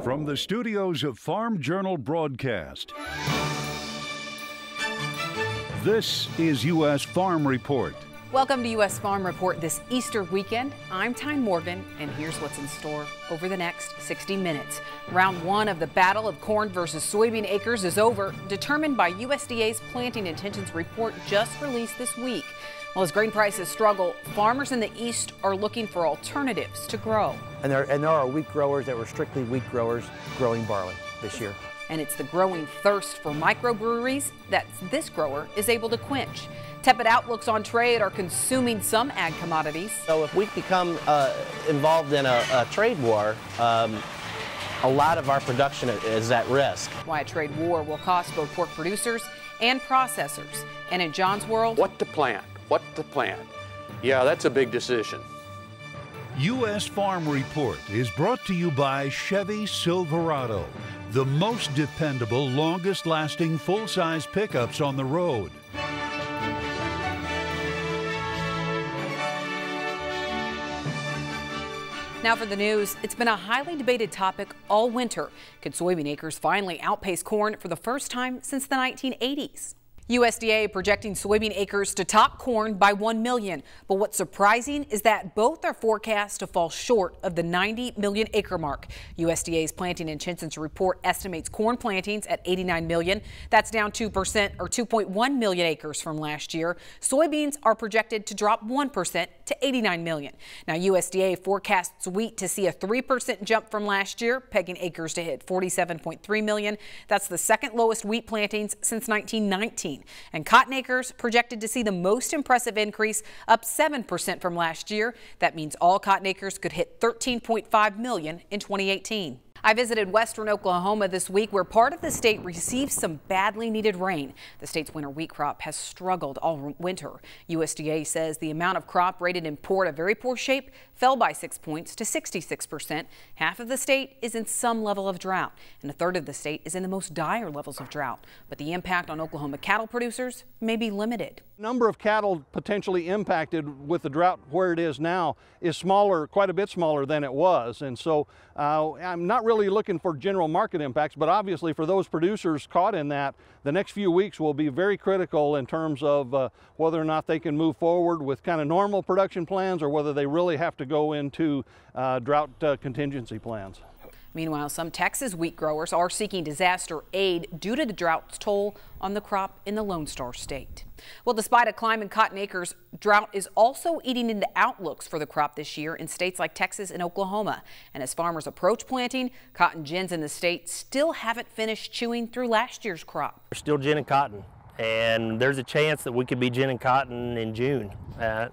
From the studios of Farm Journal Broadcast, this is U.S. Farm Report. Welcome to U.S. Farm Report this Easter weekend. I'm Tyne Morgan, and here's what's in store over the next 60 minutes. Round one of the battle of corn versus soybean acres is over, determined by USDA's planting intentions report just released this week. Well, as grain prices struggle, farmers in the East are looking for alternatives to grow. And there are wheat growers that were strictly wheat growers growing barley this year. And it's the growing thirst for microbreweries that this grower is able to quench. Tepid outlooks on trade are consuming some ag commodities. So if we become involved in a trade war, a lot of our production is at risk. Why a trade war will cost both pork producers and processors. And in John's world, what to plant? What to plant? Yeah, that's a big decision. U.S. Farm Report is brought to you by Chevy Silverado, the most dependable, longest-lasting full-size pickups on the road. Now for the news. It's been a highly debated topic all winter. Could soybean acres finally outpace corn for the first time since the 1980s? USDA projecting soybean acres to top corn by 1 million. But what's surprising is that both are forecast to fall short of the 90 million acre mark. USDA's planting intentions report estimates corn plantings at 89 million. That's down 2% or 2.1 million acres from last year. Soybeans are projected to drop 1% to 89 million. Now USDA forecasts wheat to see a 3% jump from last year, pegging acres to hit 47.3 million. That's the second lowest wheat plantings since 1919. And cotton acres projected to see the most impressive increase, up 7% from last year. That means all cotton acres could hit 13.5 million in 2018. I visited western Oklahoma this week, where part of the state received some badly needed rain. The state's winter wheat crop has struggled all winter. USDA says the amount of crop rated in poor to very poor shape fell by 6 points to 66%. Half of the state is in some level of drought, and a third of the state is in the most dire levels of drought. But the impact on Oklahoma cattle producers may be limited. The number of cattle potentially impacted with the drought where it is now is smaller, quite a bit smaller than it was. And so I'm not really looking for general market impacts, but obviously for those producers caught in that, the next few weeks will be very critical in terms of whether or not they can move forward with kind of normal production plans or whether they really have to go into drought contingency plans. Meanwhile, some Texas wheat growers are seeking disaster aid due to the drought's toll on the crop in the Lone Star State. Well, despite a climb in cotton acres, drought is also eating into outlooks for the crop this year in states like Texas and Oklahoma. And as farmers approach planting, cotton gins in the state still haven't finished chewing through last year's crop. We're still ginning cotton, and there's a chance that we could be ginning cotton in June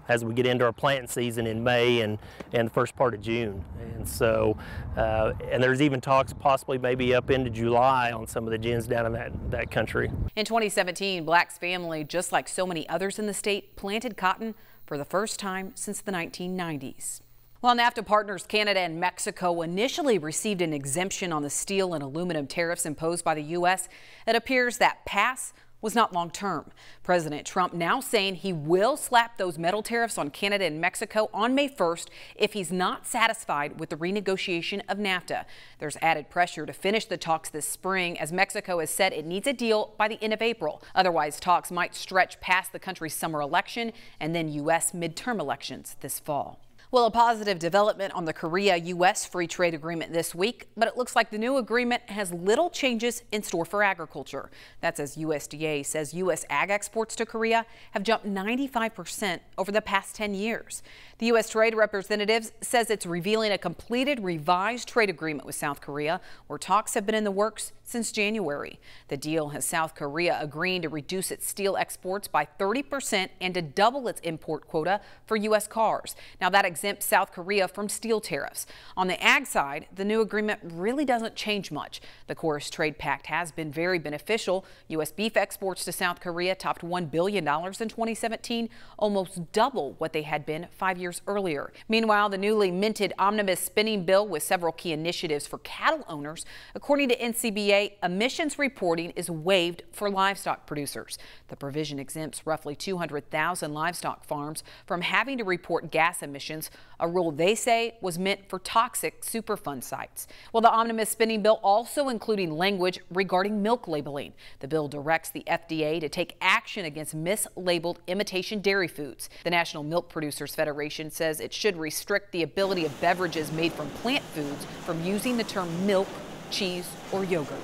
as we get into our planting season in May and the first part of June. And so, and there's even talks possibly maybe up into July on some of the gins down in that country. In 2017, Black's family, just like so many others in the state, planted cotton for the first time since the 1990s. While NAFTA partners Canada and Mexico initially received an exemption on the steel and aluminum tariffs imposed by the U.S., it appears that pass was not long term. President Trump now saying he will slap those metal tariffs on Canada and Mexico on May 1st if he's not satisfied with the renegotiation of NAFTA. There's added pressure to finish the talks this spring, as Mexico has said it needs a deal by the end of April. Otherwise, talks might stretch past the country's summer election and then U.S. midterm elections this fall. Well, a positive development on the Korea-U.S. free trade agreement this week, but it looks like the new agreement has little changes in store for agriculture. That's as USDA says U.S. ag exports to Korea have jumped 95% over the past 10 years. The U.S. Trade Representative says it's revealing a completed revised trade agreement with South Korea, where talks have been in the works since January. The deal has South Korea agreeing to reduce its steel exports by 30% and to double its import quota for U.S. cars. Now, that exempts South Korea from steel tariffs. On the ag side, the new agreement really doesn't change much. The Course Trade Pact has been very beneficial. U.S. beef exports to South Korea topped $1 billion in 2017, almost double what they had been 5 years earlier. Meanwhile, the newly minted omnibus spending bill with several key initiatives for cattle owners. According to NCBA, emissions reporting is waived for livestock producers. The provision exempts roughly 200,000 livestock farms from having to report gas emissions foods, a rule they say was meant for toxic Superfund sites. Well, the omnibus spending bill also including language regarding milk labeling. The bill directs the FDA to take action against mislabeled imitation dairy foods. The National Milk Producers Federation says it should restrict the ability of beverages made from plant foods from using the term milk, cheese, or yogurt.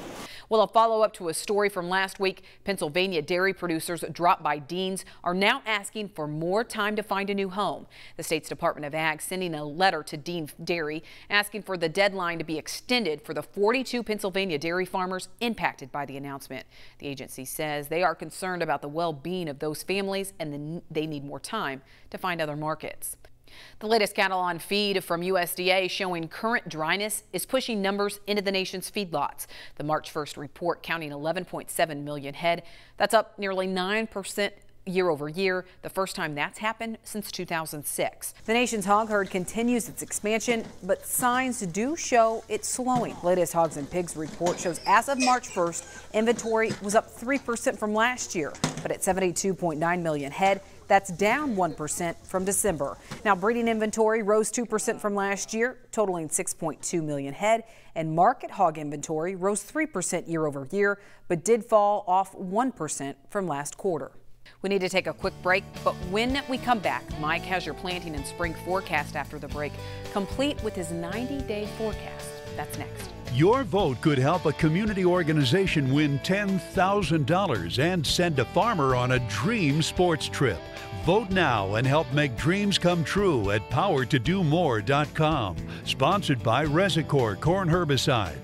Well, a follow-up to a story from last week, Pennsylvania dairy producers dropped by Dean's are now asking for more time to find a new home. The state's Department of Ag sending a letter to Dean Dairy asking for the deadline to be extended for the 42 Pennsylvania dairy farmers impacted by the announcement. The agency says they are concerned about the well-being of those families and they need more time to find other markets. The latest cattle on feed from USDA showing current dryness is pushing numbers into the nation's feedlots. The March 1st report counting 11.7 million head. That's up nearly 9% year over year, the first time that's happened since 2006. The nation's hog herd continues its expansion, but signs do show it's slowing. The latest Hogs and Pigs report shows as of March 1st, inventory was up 3% from last year, but at 72.9 million head. That's down 1% from December. Now, breeding inventory rose 2% from last year, totaling 6.2 million head, and market hog inventory rose 3% year over year, but did fall off 1% from last quarter. We need to take a quick break, but when we come back, Mike has your planting and spring forecast after the break, complete with his 90-day forecast. That's next. Your vote could help a community organization win $10,000 and send a farmer on a dream sports trip. Vote now and help make dreams come true at powertodomore.com. Sponsored by Resicor Corn Herbicide.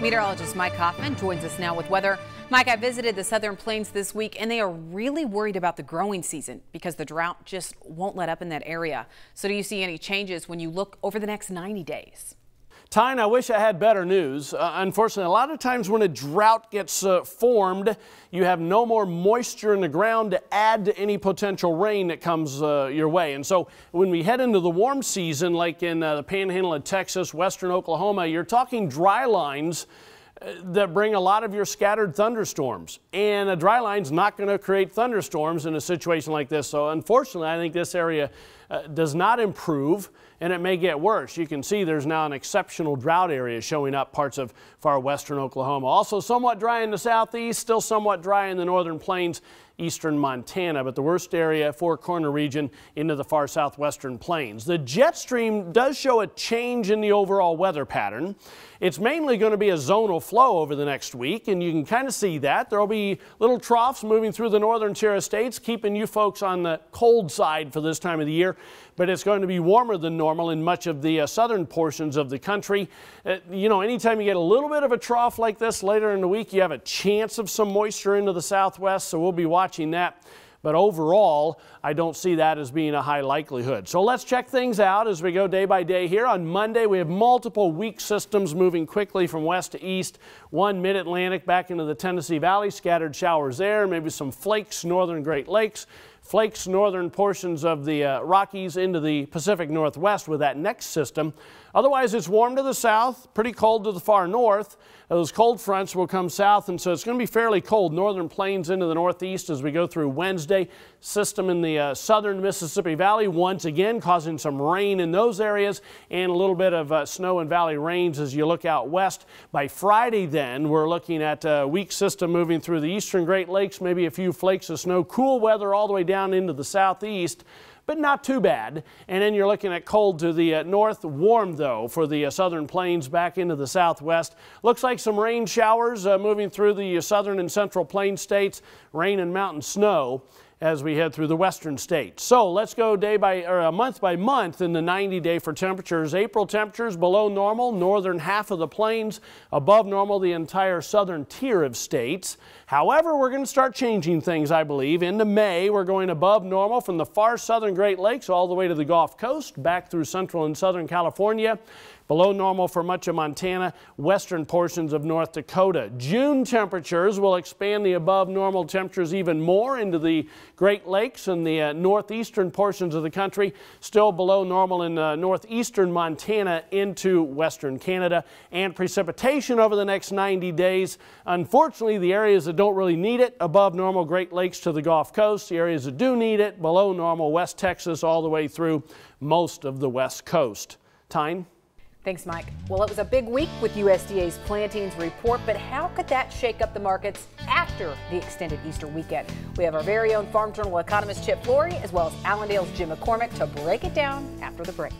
Meteorologist Mike Hoffman joins us now with weather. Mike, I visited the Southern Plains this week and they are really worried about the growing season because the drought just won't let up in that area. So do you see any changes when you look over the next 90 days? Tyne, I wish I had better news. Unfortunately, a lot of times when a drought gets formed, you have no more moisture in the ground to add to any potential rain that comes your way. And so when we head into the warm season, like in the Panhandle of Texas, western Oklahoma, you're talking dry lines that bring a lot of your scattered thunderstorms. And a dry line's not going to create thunderstorms in a situation like this. So unfortunately, I think this area does not improve, and it may get worse. You can see there's now an exceptional drought area showing up parts of far western Oklahoma. Also somewhat dry in the southeast, still somewhat dry in the northern plains, eastern Montana, but the worst area, Four Corner region, into the far southwestern plains. The jet stream does show a change in the overall weather pattern. It's mainly going to be a zonal flow over the next week, and you can kind of see that. There will be little troughs moving through the northern tier of states, keeping you folks on the cold side for this time of the year, but it's going to be warmer than normal in much of the southern portions of the country. You know, anytime you get a little bit of a trough like this later in the week, you have a chance of some moisture into the southwest, so we'll be watching that. But overall, I don't see that as being a high likelihood. So let's check things out as we go day by day here. On Monday, we have multiple weak systems moving quickly from west to east. One mid-Atlantic back into the Tennessee Valley, scattered showers there, maybe some flakes, northern Great Lakes. Flakes northern portions of the Rockies into the Pacific Northwest with that next system. Otherwise, it's warm to the south, pretty cold to the far north. Those cold fronts will come south, and so it's going to be fairly cold. Northern plains into the northeast as we go through Wednesday. System in the southern Mississippi Valley once again causing some rain in those areas and a little bit of snow and valley rains as you look out west. By Friday then, we're looking at a weak system moving through the eastern Great Lakes, maybe a few flakes of snow, cool weather all the way down into the southeast, but not too bad. And then you're looking at cold to the north, warm though for the southern plains back into the southwest. Looks like some rain showers moving through the southern and central plain states, rain and mountain snow as we head through the western states. So let's go month by month in the 90-day for temperatures. April temperatures below normal, northern half of the plains, above normal the entire southern tier of states. However, we're going to start changing things, I believe. Into May, we're going above normal from the far southern Great Lakes all the way to the Gulf Coast, back through central and southern California. Below normal for much of Montana, western portions of North Dakota. June temperatures will expand the above normal temperatures even more into the Great Lakes and the northeastern portions of the country. Still below normal in northeastern Montana into western Canada. And precipitation over the next 90 days. Unfortunately, the areas that don't really need it, above normal Great Lakes to the Gulf Coast. The areas that do need it, below normal West Texas all the way through most of the West Coast. Tyne? Thanks, Mike. Well, it was a big week with USDA's plantings report, but how could that shake up the markets after the extended Easter weekend? We have our very own Farm Journal economist Chip Flory, as well as Allendale's Jim McCormick to break it down after the break.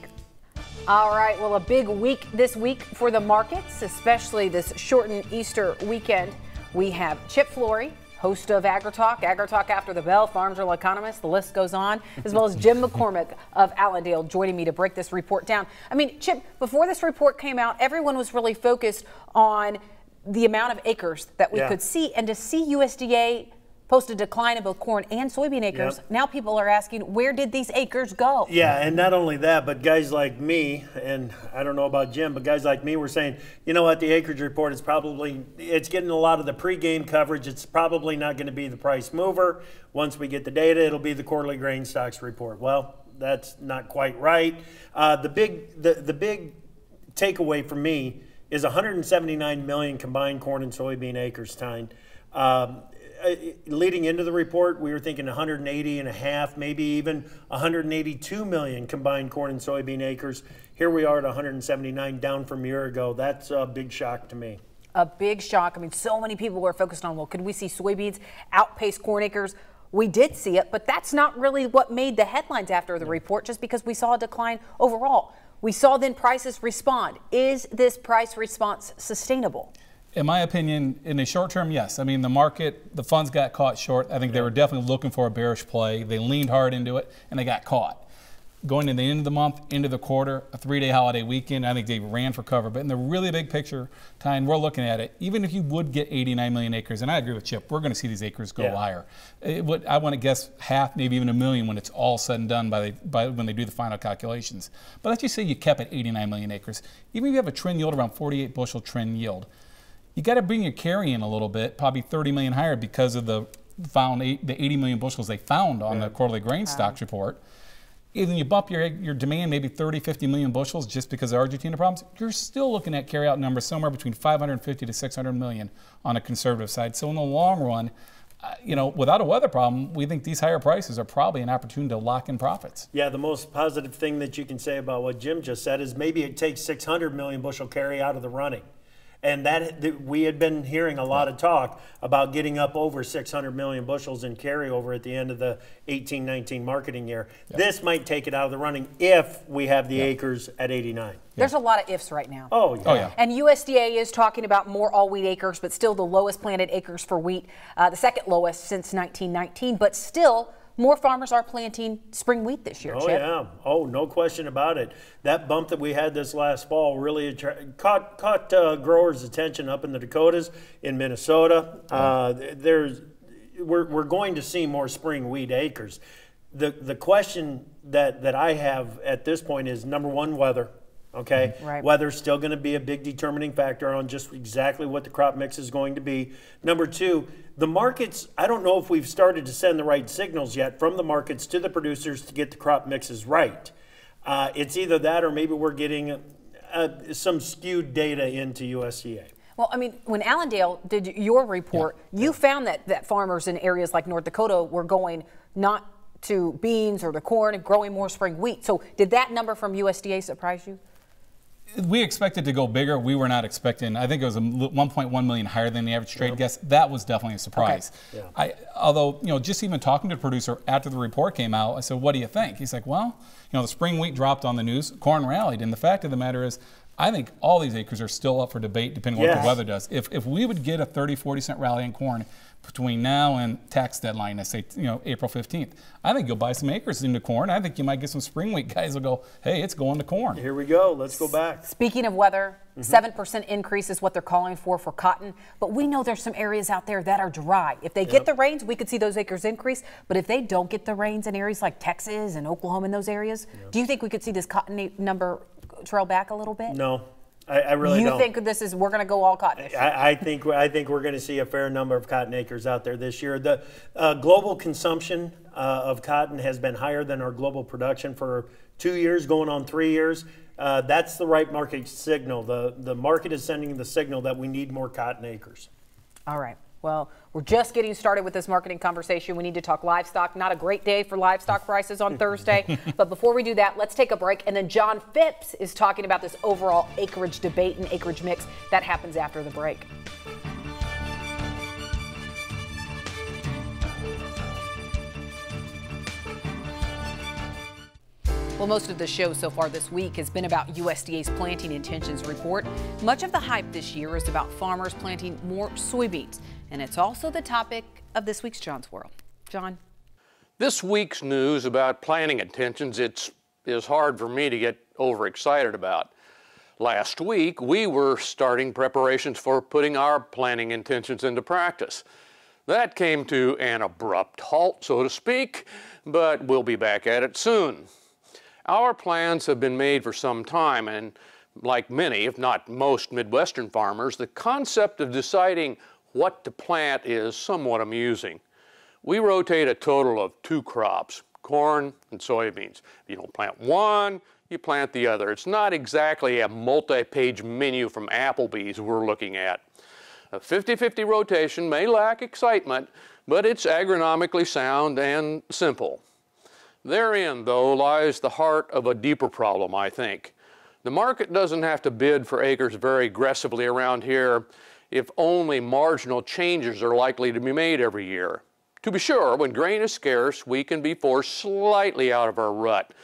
All right, well, a big week this week for the markets, especially this shortened Easter weekend. We have Chip Flory, host of AgriTalk After the Bell, Farm Journal economist, the list goes on, as well as Jim McCormick of Allendale joining me to break this report down. I mean, Chip, before this report came out, everyone was really focused on the amount of acres that we could see, and to see USDA post a decline in both corn and soybean acres. Now people are asking, where did these acres go? Yeah, and not only that, but guys like me, and I don't know about Jim, but guys like me were saying, you know what, the acreage report is it's getting a lot of the pregame coverage. It's probably not going to be the price mover. Once we get the data, it'll be the quarterly grain stocks report. Well, that's not quite right. The big takeaway for me is 179 million combined corn and soybean acres, Tyne. Leading into the report, we were thinking 180 and a half, maybe even 182 million combined corn and soybean acres. Here we are at 179, down from a year ago. That's a big shock to me. A big shock. I mean, so many people were focused on, well, could we see soybeans outpace corn acres? We did see it, but that's not really what made the headlines after the report, just because we saw a decline overall. We saw then prices respond. Is this price response sustainable? In my opinion, in the short term, yes. I mean, the market, the funds got caught short. I think they were definitely looking for a bearish play. They leaned hard into it, and they got caught. Going to the end of the month, into the quarter, a 3-day holiday weekend, I think they ran for cover. But in the really big picture, Tyne, we're looking at it, even if you would get 89 million acres, and I agree with Chip, we're going to see these acres go higher. I want to guess half, maybe even a million when it's all said and done by when they do the final calculations. But let's just say you kept at 89 million acres. Even if you have a trend yield around 48 bushel trend yield, you got to bring your carry in a little bit, probably 30 million higher because of the 80 million bushels they found on the quarterly grain stocks report. Even you bump your demand maybe 30, 50 million bushels just because of Argentina problems, you're still looking at carryout numbers somewhere between 550 to 600 million on a conservative side. So in the long run, without a weather problem, we think these higher prices are probably an opportunity to lock in profits. Yeah, the most positive thing that you can say about what Jim just said is maybe it takes 600 million bushel carry out of the running. And that we had been hearing a lot of talk about getting up over 600 million bushels in carryover at the end of the 18-19 marketing year. Yep. This might take it out of the running if we have the acres at 89. There's a lot of ifs right now. Oh, yeah. And USDA is talking about more all wheat acres, but still the lowest planted acres for wheat, the second lowest since 1919, but still more farmers are planting spring wheat this year, Chip. Yeah. Oh, no question about it. That bump that we had this last fall really caught growers' attention up in the Dakotas, in Minnesota. We're going to see more spring wheat acres. The question that I have at this point is, number one, weather. Okay, weather's still going to be a big determining factor on just exactly what the crop mix is going to be. Number two, the markets, I don't know if we've started to send the right signals yet from the markets to the producers to get the crop mixes right. It's either that or maybe we're getting some skewed data into USDA. Well, I mean, when Allendale did your report, you found that farmers in areas like North Dakota were going not to beans or to corn and growing more spring wheat. So did that number from USDA surprise you? We expected to go bigger. We were not expecting. I think it was 1.1 million higher than the average trade guess. That was definitely a surprise. Okay. Although, just even talking to the producer after the report came out, I said, "What do you think?" He's like, "Well, the spring wheat dropped on the news. Corn rallied, and the fact of the matter is, I think all these acres are still up for debate depending on what the weather does. If we would get a 30, 40 cent rally in corn between now and tax deadline, let's say April 15th, I think you'll buy some acres into corn. I think you might get some spring wheat guys will go, hey, it's going to corn. Here we go. Let's go back. Speaking of weather, 7% increase is what they're calling for cotton. But we know there's some areas out there that are dry. If they get the rains, we could see those acres increase. But if they don't get the rains in areas like Texas and Oklahoma in those areas, do you think we could see this cotton number trail back a little bit? No, I really don't. You think we're going to go all cotton? I think we're going to see a fair number of cotton acres out there this year. The global consumption of cotton has been higher than our global production for 2 years, going on 3 years. That's the right market signal. The market is sending the signal that we need more cotton acres. All right. Well, we're just getting started with this marketing conversation. We need to talk livestock. Not a great day for livestock prices on Thursday. But before we do that, let's take a break. And then John Phipps is talking about this overall acreage debate and acreage mix. That happens after the break. Well, most of the show so far this week has been about USDA's planting intentions report. Much of the hype this year is about farmers planting more soybeans, and it's also the topic of this week's John's World. John? This week's news about planting intentions, is hard for me to get overexcited about. Last week, we were starting preparations for putting our planting intentions into practice. That came to an abrupt halt, so to speak, but we'll be back at it soon. Our plans have been made for some time, and like many, if not most Midwestern farmers, the concept of deciding what to plant is somewhat amusing. We rotate a total of 2 crops, corn and soybeans. If you don't plant one, you plant the other. It's not exactly a multi-page menu from Applebee's we're looking at. A 50-50 rotation may lack excitement, but it's agronomically sound and simple. Therein, though, lies the heart of a deeper problem, I think. The market doesn't have to bid for acres very aggressively around here if only marginal changes are likely to be made every year. To be sure, when grain is scarce, we can be forced slightly out of our rut.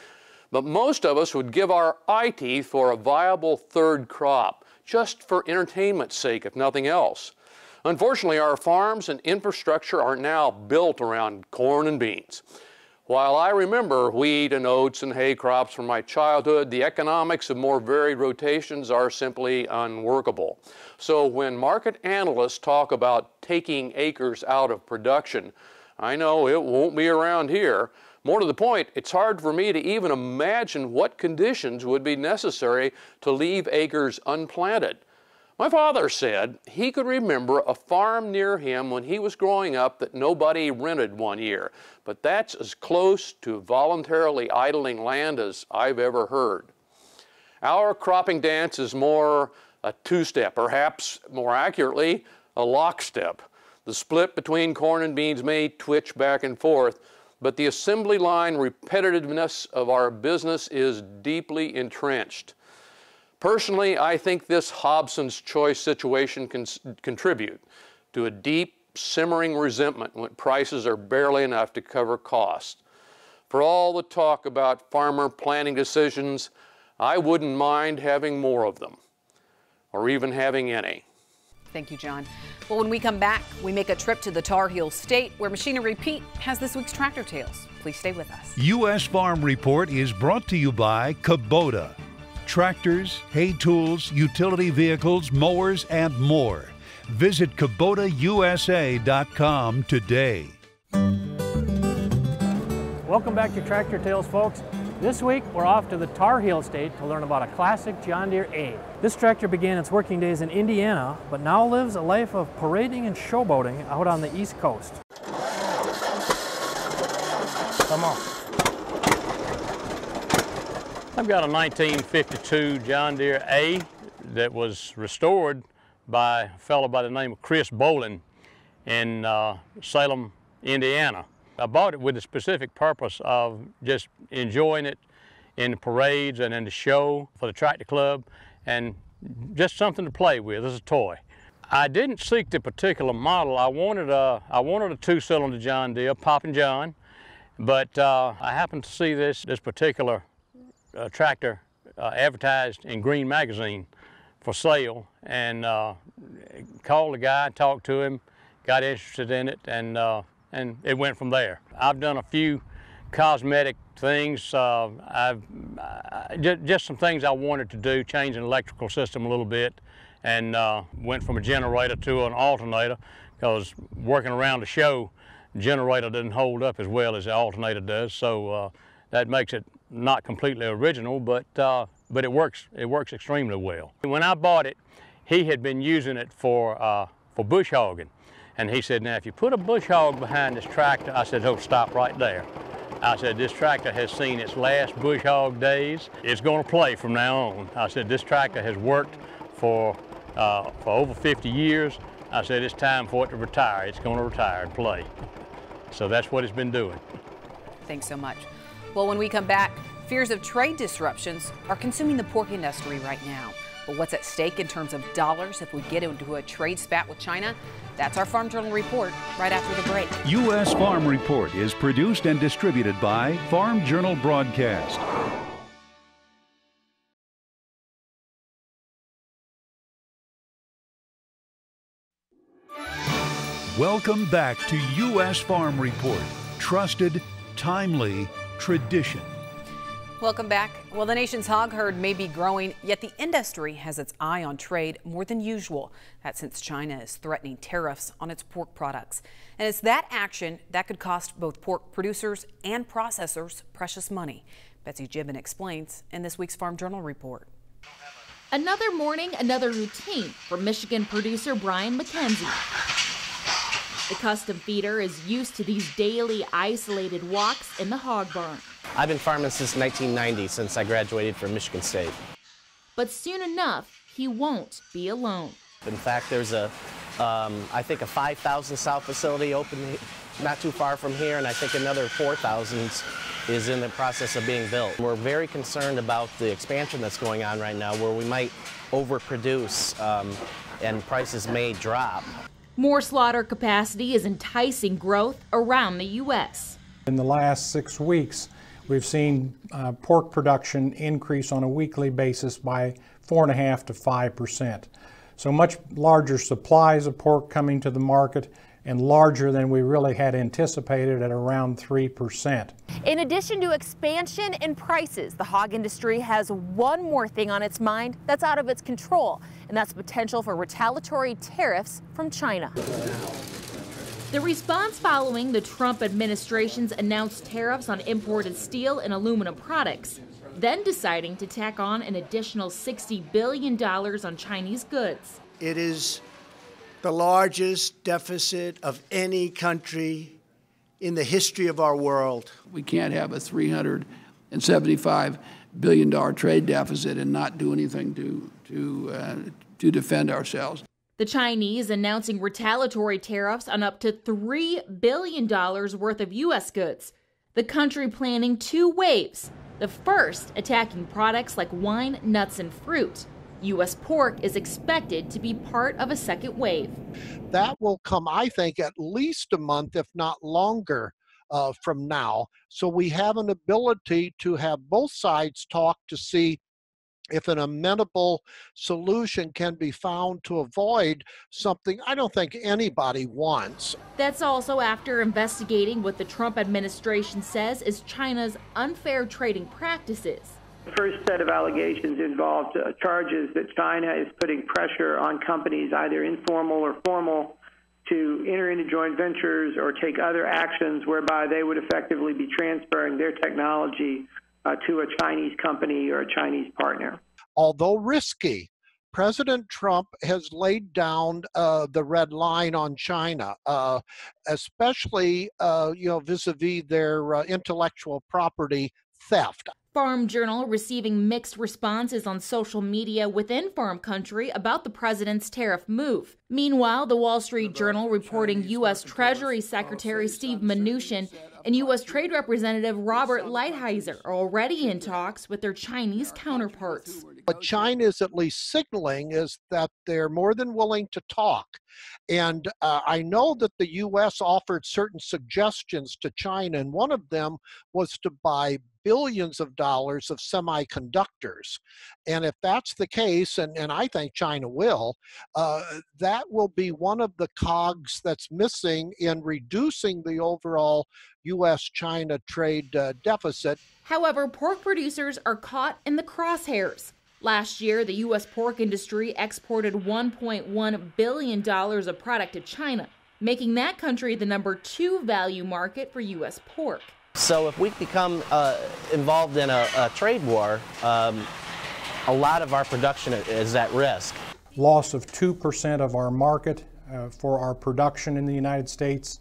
But most of us would give our eye teeth for a viable third crop, just for entertainment's sake, if nothing else. Unfortunately, our farms and infrastructure are now built around corn and beans. While I remember wheat and oats and hay crops from my childhood, the economics of more varied rotations are simply unworkable. So when market analysts talk about taking acres out of production, I know it won't be around here. More to the point, it's hard for me to even imagine what conditions would be necessary to leave acres unplanted. My father said he could remember a farm near him when he was growing up that nobody rented one year, but that's as close to voluntarily idling land as I've ever heard. Our cropping dance is more a two-step, perhaps more accurately, a lockstep. The split between corn and beans may twitch back and forth, but the assembly line repetitiveness of our business is deeply entrenched. Personally, I think this Hobson's choice situation can contribute to a deep, simmering resentment when prices are barely enough to cover costs. For all the talk about farmer planning decisions, I wouldn't mind having more of them, or even having any. Thank you, John. Well, when we come back, we make a trip to the Tar Heel State, where Machinery Pete has this week's Tractor Tales. Please stay with us. U.S. Farm Report is brought to you by Kubota. Tractors, hay tools, utility vehicles, mowers, and more. Visit KubotaUSA.com today. Welcome back to Tractor Tales, folks. This week, we're off to the Tar Heel State to learn about a classic John Deere A. This tractor began its working days in Indiana, but now lives a life of parading and showboating out on the East Coast. Come on. I've got a 1952 John Deere A that was restored by a fellow by the name of Chris Bolin in Salem, Indiana. I bought it with the specific purpose of just enjoying it in the parades and in the show for the tractor club, and just something to play with as a toy. I didn't seek the particular model. I wanted a 2-cylinder John Deere, Poppin' John, but I happened to see this particular tractor advertised in Green Magazine for sale, and called the guy, talked to him, got interested in it, and it went from there. I've done a few cosmetic things. Just some things I wanted to do, change an electrical system a little bit, and went from a generator to an alternator, because working around the show, generator doesn't hold up as well as the alternator does, so that makes it not completely original, but but it works extremely well. When I bought it, he had been using it for bush hogging. And he said, now if you put a bush hog behind this tractor, I said, oh, stop right there. I said, this tractor has seen its last bush hog days. It's going to play from now on. I said, this tractor has worked for over 50 years. I said, it's time for it to retire. It's going to retire and play. So that's what it's been doing. Thanks so much. Well, when we come back, fears of trade disruptions are consuming the pork industry right now. But what's at stake in terms of dollars if we get into a trade spat with China? That's our Farm Journal report right after the break. U.S. Farm Report is produced and distributed by Farm Journal Broadcast. Welcome back to U.S. Farm Report. Trusted, timely, tradition. Welcome back. Well, the nation's hog herd may be growing, yet the industry has its eye on trade more than usual. That's since China is threatening tariffs on its pork products. And it's that action that could cost both pork producers and processors precious money. Betsy Gibbon explains in this week's Farm Journal report. Another morning, another routine for Michigan producer Brian McKenzie. The custom feeder is used to these daily isolated walks in the hog barn. I've been farming since 1990, since I graduated from Michigan State. But soon enough, he won't be alone. In fact, there's I think a 5,000 sow facility open not too far from here, and I think another 4,000 is in the process of being built. We're very concerned about the expansion that's going on right now, where we might overproduce and prices may drop. More slaughter capacity is enticing growth around the U.S. In the last 6 weeks, we've seen pork production increase on a weekly basis by 4.5% to 5%. So much larger supplies of pork coming to the market and larger than we really had anticipated at around 3%. In addition to expansion in prices, the hog industry has one more thing on its mind that's out of its control, and that's potential for retaliatory tariffs from China. The response following the Trump administration's announced tariffs on imported steel and aluminum products, then deciding to tack on an additional $60 billion on Chinese goods. It is the largest deficit of any country in the history of our world. We can't have a $375 billion trade deficit and not do anything to defend ourselves. The Chinese announcing retaliatory tariffs on up to $3 billion worth of U.S. goods. The country planning 2 waves. The first attacking products like wine, nuts, and fruit. U.S. pork is expected to be part of a second wave. That will come, I think, at least a month, if not longer, from now. So we have an ability to have both sides talk to see if an amenable solution can be found to avoid something I don't think anybody wants. That's also after investigating what the Trump administration says is China's unfair trading practices. The first set of allegations involved charges that China is putting pressure on companies, either informal or formal, to enter into joint ventures or take other actions whereby they would effectively be transferring their technology to a Chinese company or a Chinese partner. Although risky, President Trump has laid down the red line on China, especially vis-a-vis their intellectual property theft. Farm Journal receiving mixed responses on social media within farm country about the president's tariff move. Meanwhile, the Wall Street Journal reporting U.S. Treasury Secretary Steve Mnuchin and U.S. Trade Representative Robert Lighthizer are already in talks with their Chinese counterparts. What China is at least signaling is that they're more than willing to talk. And I know that the U.S. offered certain suggestions to China, and one of them was to buy billions of dollars of semiconductors. And if that's the case, and I think China will, that will be one of the cogs that's missing in reducing the overall U.S.-China trade deficit. However, pork producers are caught in the crosshairs. Last year, the U.S. pork industry exported $1.1 billion of product to China, making that country the #2 value market for U.S. pork. So if we become involved in a trade war, a lot of our production is at risk. Loss of 2% of our market for our production in the United States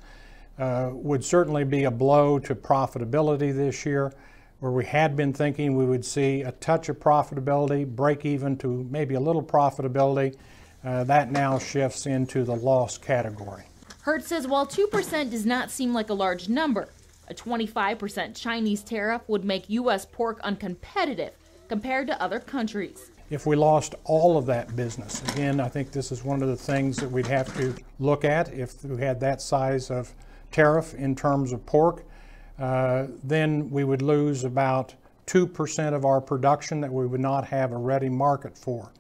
would certainly be a blow to profitability this year, where we had been thinking we would see a touch of profitability, break even to maybe a little profitability. That now shifts into the loss category. Hurt says while 2% does not seem like a large number, a 25% Chinese tariff would make U.S. pork uncompetitive compared to other countries. If we lost all of that business, again, I think this is one of the things that we'd have to look at if we had that size of tariff in terms of pork. Then we would lose about 2% of our production that we would not have a ready market for.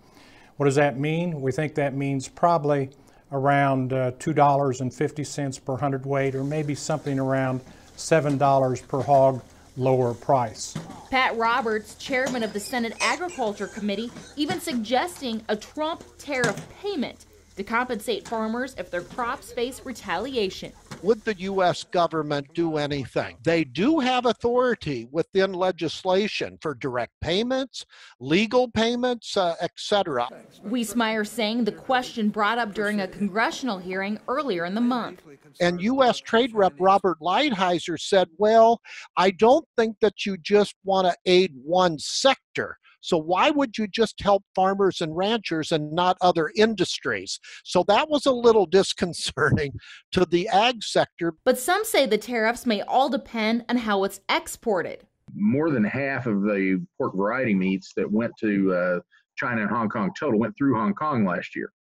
What does that mean? We think that means probably around $2.50 per hundredweight, or maybe something around $7 per hog lower price. Pat Roberts, chairman of the Senate Agriculture Committee, even suggesting a Trump tariff payment to compensate farmers if their crops face retaliation. Would the U.S. government do anything? They do have authority within legislation for direct payments, legal payments, etc. Wiesmeyer saying the question brought up during a congressional hearing earlier in the month. And U.S. Trade Rep Robert Lighthizer said, well, I don't think that you just want to aid one sector. So why would you just help farmers and ranchers and not other industries? So that was a little disconcerting to the ag sector. But some say the tariffs may all depend on how it's exported. More than half of the pork variety meats that went to China and Hong Kong total went through Hong Kong last year.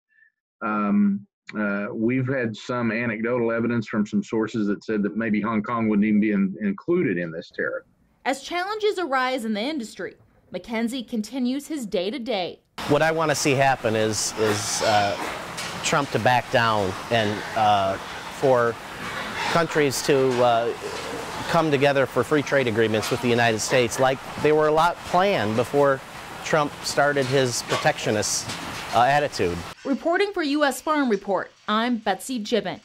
We've had some anecdotal evidence from some sources that said that maybe Hong Kong wouldn't even be included in this tariff. As challenges arise in the industry, McKenzie continues his day-to-day. What I want to see happen is Trump to back down and for countries to come together for free trade agreements with the United States, like they were a lot planned before Trump started his protectionist attitude. Reporting for U.S. Farm Report, I'm Betsy Gibbon.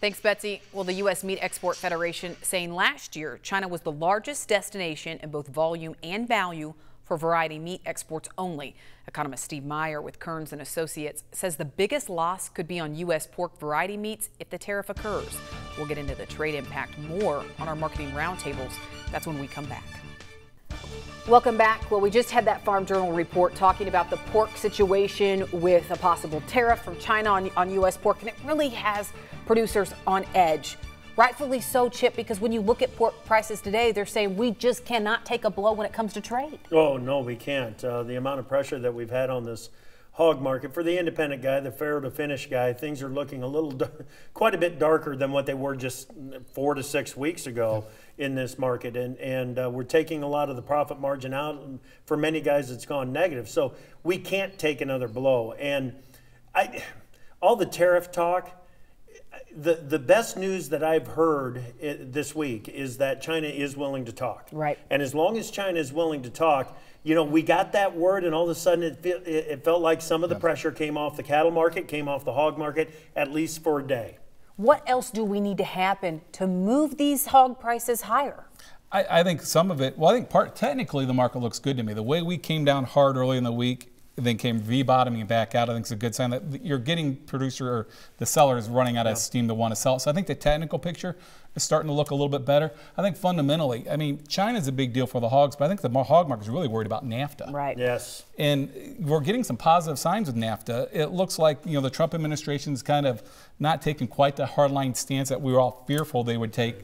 Thanks, Betsy. Well, the U.S. Meat Export Federation saying last year China was the largest destination in both volume and value for variety meat exports only. Economist Steve Meyer with Kearns & Associates says the biggest loss could be on U.S. pork variety meats if the tariff occurs. We'll get into the trade impact more on our marketing roundtables. That's when we come back. Welcome back. Well, we just had that Farm Journal report talking about the pork situation with a possible tariff from China on U.S. pork, and it really has producers on edge. Rightfully so, Chip, because when you look at pork prices today, they're saying we just cannot take a blow when it comes to trade. Oh, no, we can't. The amount of pressure that we've had on this hog market, for the independent guy, the fair to finish guy, things are looking a little, quite a bit darker than what they were just 4 to 6 weeks ago in this market. And we're taking a lot of the profit margin out. And for many guys, it's gone negative. So we can't take another blow. And all the tariff talk, the best news that I've heard this week is that China is willing to talk. Right. And as long as China is willing to talk, you know, we got that word, and all of a sudden it felt like some of the pressure came off the cattle market, came off the hog market, at least for a day. What else do we need to happen to move these hog prices higher? I think some of it, well, I think technically the market looks good to me. The way we came down hard early in the week, then came V-bottoming back out, I think is a good sign that you're getting producer or the seller is running out of steam to want to sell. So I think the technical picture is starting to look a little bit better. I think fundamentally, I mean, China's a big deal for the hogs, but I think the hog market is really worried about NAFTA. Right. Yes. And we're getting some positive signs with NAFTA. It looks like, you know, the Trump administration's kind of not taking quite the hardline stance that we were all fearful they would take,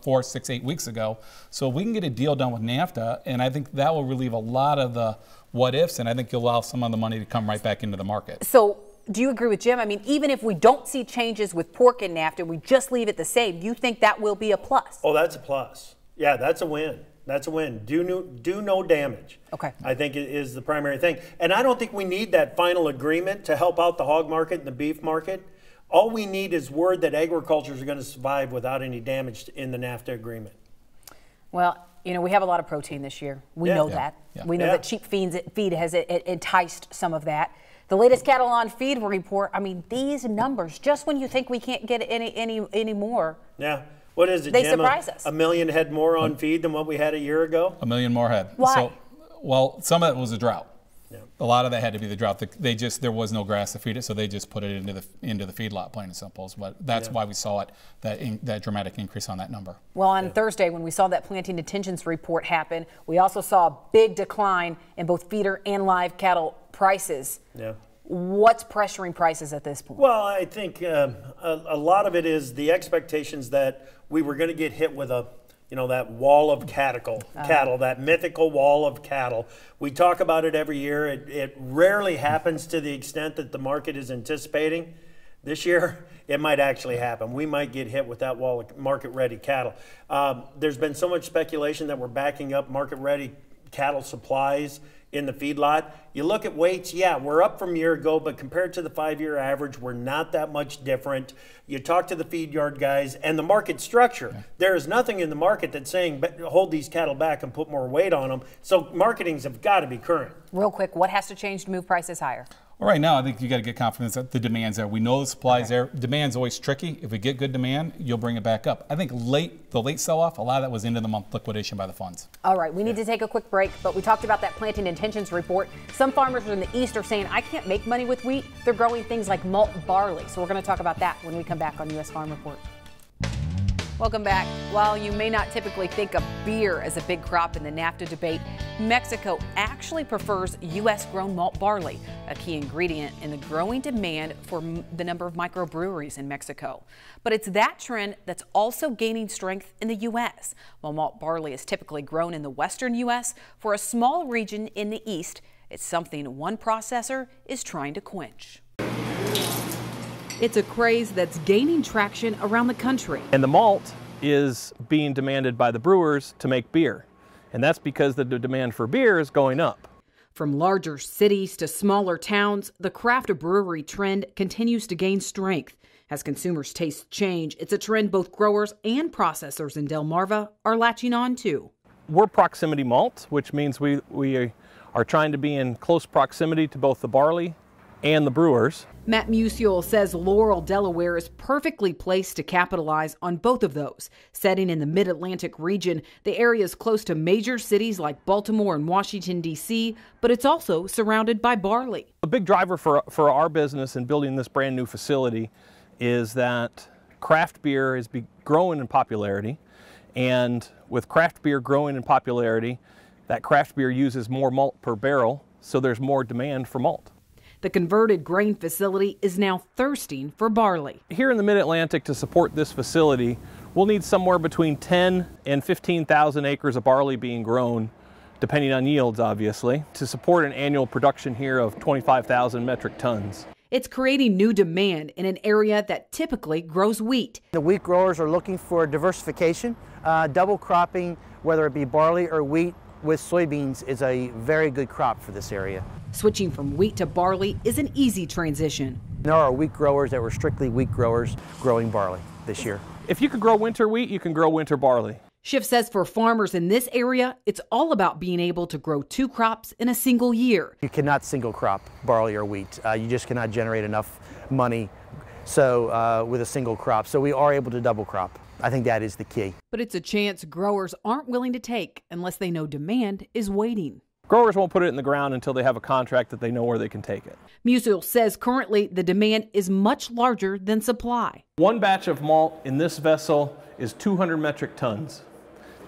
4, 6, 8 weeks ago. So if we can get a deal done with NAFTA, and I think that will relieve a lot of the what ifs, and I think you'll allow some of the money to come right back into the market. So do you agree with Jim? I mean, even if we don't see changes with pork and NAFTA, we just leave it the same, do you think that will be a plus? Oh, that's a plus. Yeah, that's a win. That's a win. Do no damage. Okay. I think it is the primary thing. And I don't think we need that final agreement to help out the hog market and the beef market. All we need is word that agriculture is going to survive without any damage in the NAFTA agreement. Well, you know, we have a lot of protein this year. We know that. Yeah. We know that cheap feed has enticed some of that. The latest cattle on feed report, I mean, these numbers, just when you think we can't get any more. Yeah. What is it, They Jim? surprise us. A million head more on feed than what we had a year ago? A million more head. Why? So, well, some of it was a drought. A lot of that had to be the drought. There was no grass to feed it, so they just put it into the feedlot, plain and simple. But that's why we saw it that dramatic increase on that number. Well, on Thursday, when we saw that planting intentions report happen, we also saw a big decline in both feeder and live cattle prices. Yeah. What's pressuring prices at this point? Well, I think a lot of it is the expectations that we were going to get hit with that wall of cattle, that mythical wall of cattle. We talk about it every year. It rarely happens to the extent that the market is anticipating. This year, it might actually happen. We might get hit with that wall of market-ready cattle. There's been so much speculation that we're backing up market-ready cattle supplies in the feedlot. You look at weights, yeah, we're up from a year ago, but compared to the 5-year average, we're not that much different. You talk to the feed yard guys and the market structure. Yeah. There is nothing in the market that's saying hold these cattle back and put more weight on them. So marketings have got to be current. Real quick, what has to change to move prices higher? Well, right now, I think you got to get confidence that the demand's there. We know the supply's there. Demand's always tricky. If we get good demand, you'll bring it back up. I think the late sell-off, a lot of that was into the month liquidation by the funds. All right, we need to take a quick break, but we talked about that planting intentions report. Some farmers in the East are saying, I can't make money with wheat. They're growing things like malt barley. So we're going to talk about that when we come back on U.S. Farm Report. Welcome back. While you may not typically think of beer as a big crop in the NAFTA debate, Mexico actually prefers U.S.-grown malt barley, a key ingredient in the growing demand for the number of microbreweries in Mexico. But it's that trend that's also gaining strength in the U.S. While malt barley is typically grown in the western U.S., for a small region in the East, it's something one processor is trying to quench. It's a craze that's gaining traction around the country. And the malt is being demanded by the brewers to make beer. And that's because the demand for beer is going up. From larger cities to smaller towns, the craft brewery trend continues to gain strength. As consumers' tastes change, it's a trend both growers and processors in Delmarva are latching on to. We're proximity malt, which means we are trying to be in close proximity to both the barley and the brewers. Matt Musial says Laurel, Delaware is perfectly placed to capitalize on both of those. Setting in the mid-Atlantic region, the area is close to major cities like Baltimore and Washington, D.C., but it's also surrounded by barley. A big driver for our business in building this brand new facility is that craft beer is growing in popularity. And with craft beer growing in popularity, that craft beer uses more malt per barrel, so there's more demand for malt. The converted grain facility is now thirsting for barley. Here in the Mid-Atlantic, to support this facility, we'll need somewhere between 10 and 15,000 acres of barley being grown, depending on yields, obviously, to support an annual production here of 25,000 metric tons. It's creating new demand in an area that typically grows wheat. The wheat growers are looking for diversification. Double cropping, whether it be barley or wheat with soybeans, is a very good crop for this area. Switching from wheat to barley is an easy transition. There are wheat growers that were strictly wheat growers growing barley this year. If you could grow winter wheat, you can grow winter barley. Schiff says for farmers in this area, it's all about being able to grow two crops in a single year. You cannot single crop barley or wheat. You just cannot generate enough money with a single crop. So we are able to double crop. I think that is the key. But it's a chance growers aren't willing to take unless they know demand is waiting. Growers won't put it in the ground until they have a contract that they know where they can take it. Musial says currently the demand is much larger than supply. One batch of malt in this vessel is 200 metric tons.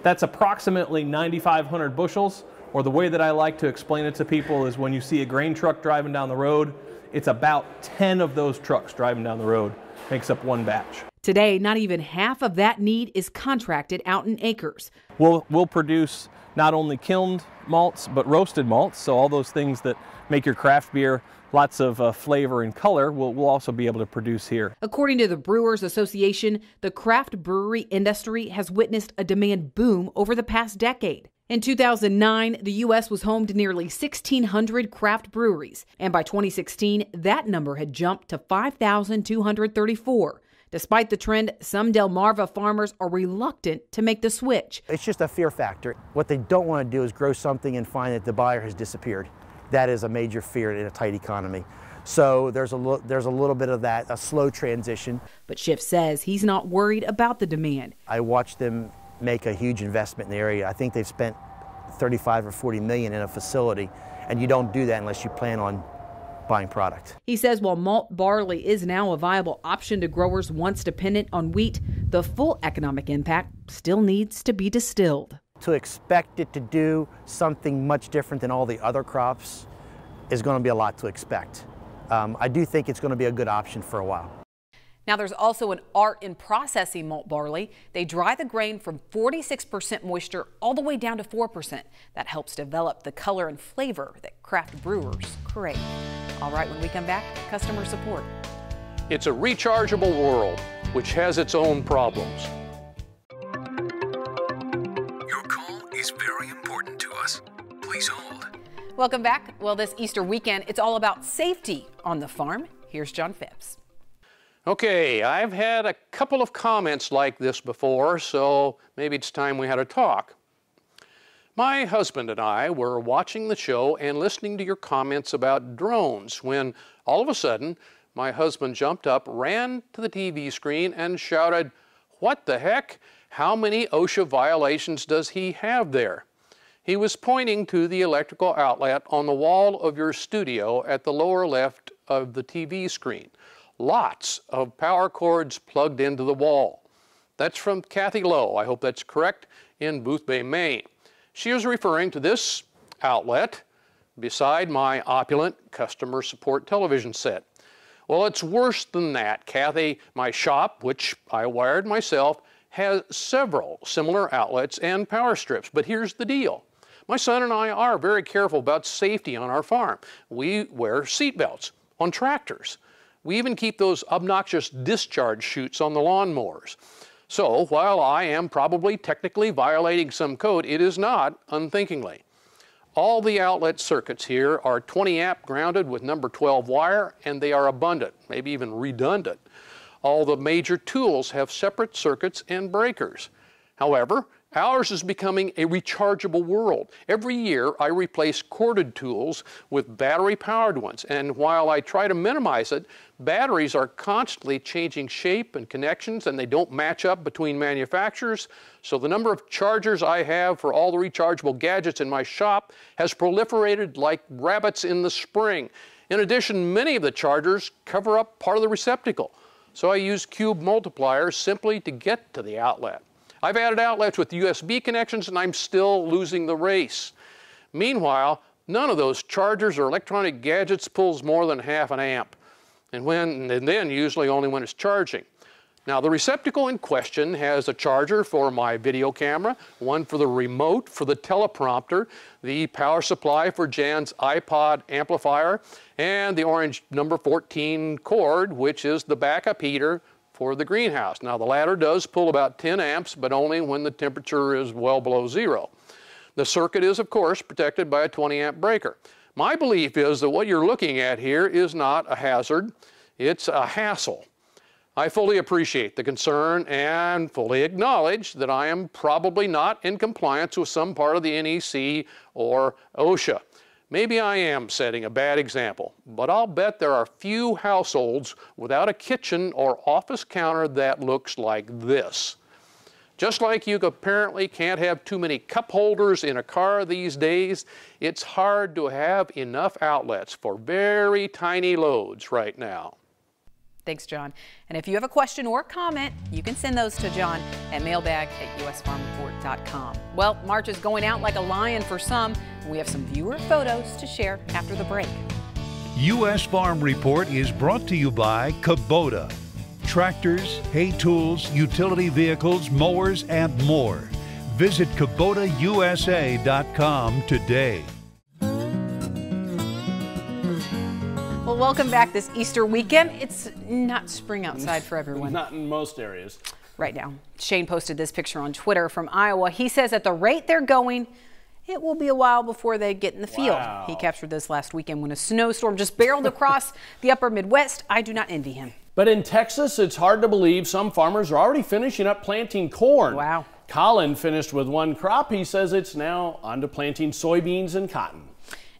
That's approximately 9,500 bushels, or the way that I like to explain it to people is when you see a grain truck driving down the road, it's about 10 of those trucks driving down the road makes up one batch. Today, not even half of that need is contracted out in acres. We'll produce not only kilned malts, but roasted malts. So all those things that make your craft beer lots of flavor and color, we'll also be able to produce here. According to the Brewers Association, the craft brewery industry has witnessed a demand boom over the past decade. In 2009, the U.S. was home to nearly 1,600 craft breweries, and by 2016, that number had jumped to 5,234. Despite the trend, some Delmarva farmers are reluctant to make the switch. It's just a fear factor. What they don't want to do is grow something and find that the buyer has disappeared. That is a major fear in a tight economy. So there's a little bit of that, a slow transition. But Schiff says he's not worried about the demand. I watched them make a huge investment in the area. I think they've spent $35 or $40 million in a facility, and you don't do that unless you plan on buying product. He says while malt barley is now a viable option to growers once dependent on wheat, the full economic impact still needs to be distilled. To expect it to do something much different than all the other crops is going to be a lot to expect. I do think it's going to be a good option for a while. Now there's also an art in processing malt barley. They dry the grain from 46% moisture all the way down to 4%. That helps develop the color and flavor that craft brewers crave. All right, when we come back, customer support. It's a rechargeable world, which has its own problems. Your call is very important to us. Please hold. Welcome back. Well, this Easter weekend, it's all about safety on the farm. Here's John Phipps. Okay, I've had a couple of comments like this before, so maybe it's time we had a talk. My husband and I were watching the show and listening to your comments about drones when all of a sudden my husband jumped up, ran to the TV screen and shouted, "What the heck? How many OSHA violations does he have there?" He was pointing to the electrical outlet on the wall of your studio at the lower left of the TV screen. Lots of power cords plugged into the wall. That's from Kathy Lowe, I hope that's correct, in Booth Bay, Maine. She was referring to this outlet beside my opulent customer support television set. Well, it's worse than that, Kathy. My shop, which I wired myself, has several similar outlets and power strips, but here's the deal. My son and I are very careful about safety on our farm. We wear seat belts on tractors. We even keep those obnoxious discharge chutes on the lawnmowers. So while I am probably technically violating some code, it is not unthinkingly. All the outlet circuits here are 20 amp grounded with number 12 wire, and they are abundant, maybe even redundant. All the major tools have separate circuits and breakers. However, ours is becoming a rechargeable world. Every year I replace corded tools with battery-powered ones, and while I try to minimize it, batteries are constantly changing shape and connections, and they don't match up between manufacturers, so the number of chargers I have for all the rechargeable gadgets in my shop has proliferated like rabbits in the spring. In addition, many of the chargers cover up part of the receptacle, so I use cube multipliers simply to get to the outlet. I've added outlets with USB connections and I'm still losing the race. Meanwhile, none of those chargers or electronic gadgets pulls more than half an amp, and then usually only when it's charging. Now the receptacle in question has a charger for my video camera, one for the remote for the teleprompter, the power supply for Jan's iPod amplifier, and the orange number 14 cord, which is the backup heater for the greenhouse. Now the latter does pull about 10 amps, but only when the temperature is well below zero. The circuit is, of course, protected by a 20 amp breaker. My belief is that what you're looking at here is not a hazard, it's a hassle. I fully appreciate the concern and fully acknowledge that I am probably not in compliance with some part of the NEC or OSHA. Maybe I am setting a bad example, but I'll bet there are few households without a kitchen or office counter that looks like this. Just like you apparently can't have too many cup holders in a car these days, it's hard to have enough outlets for very tiny loads right now. Thanks, John. And if you have a question or comment, you can send those to John at mailbag@usfarmreport.com. Well, March is going out like a lion for some. We have some viewer photos to share after the break. U.S. Farm Report is brought to you by Kubota. Tractors, hay tools, utility vehicles, mowers, and more. Visit KubotaUSA.com today. Well, welcome back this Easter weekend. It's not spring outside for everyone. Not in most areas. Right now. Shane posted this picture on Twitter from Iowa. He says at the rate they're going, it will be a while before they get in the field. Wow. He captured this last weekend when a snowstorm just barreled across the upper Midwest. I do not envy him. But in Texas, it's hard to believe some farmers are already finishing up planting corn. Wow. Colin finished with one crop. He says it's now on to planting soybeans and cotton.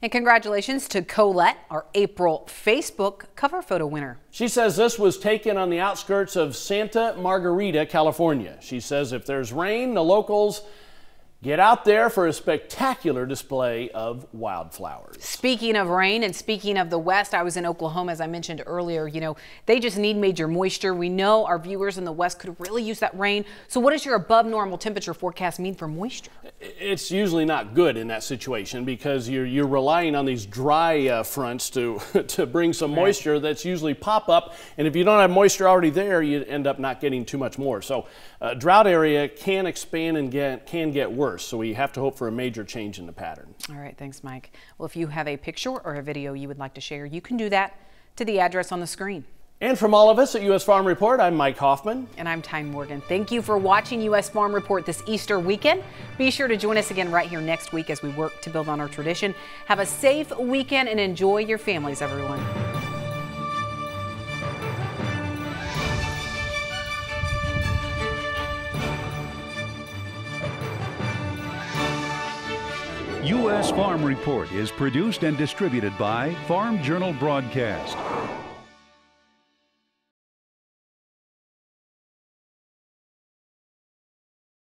And congratulations to Colette, our April Facebook cover photo winner. She says this was taken on the outskirts of Santa Margarita, California. She says if there's rain, the locals Get out there for a spectacular display of wildflowers. Speaking of rain and speaking of the West, I was in Oklahoma, as I mentioned earlier. You know, they just need major moisture. We know our viewers in the West could really use that rain. So what does your above normal temperature forecast mean for moisture? It's usually not good in that situation because you're relying on these dry fronts to bring some moisture that's usually pop up. And if you don't have moisture already there, you end up not getting too much more. So drought area can expand and can get worse. So we have to hope for a major change in the pattern. All right, thanks, Mike. Well, if you have a picture or a video you would like to share, you can do that to the address on the screen. And from all of us at U.S. Farm Report, I'm Mike Hoffman. And I'm Tyne Morgan. Thank you for watching U.S. Farm Report this Easter weekend. Be sure to join us again right here next week as we work to build on our tradition. Have a safe weekend and enjoy your families, everyone. U.S. Farm Report is produced and distributed by Farm Journal Broadcast.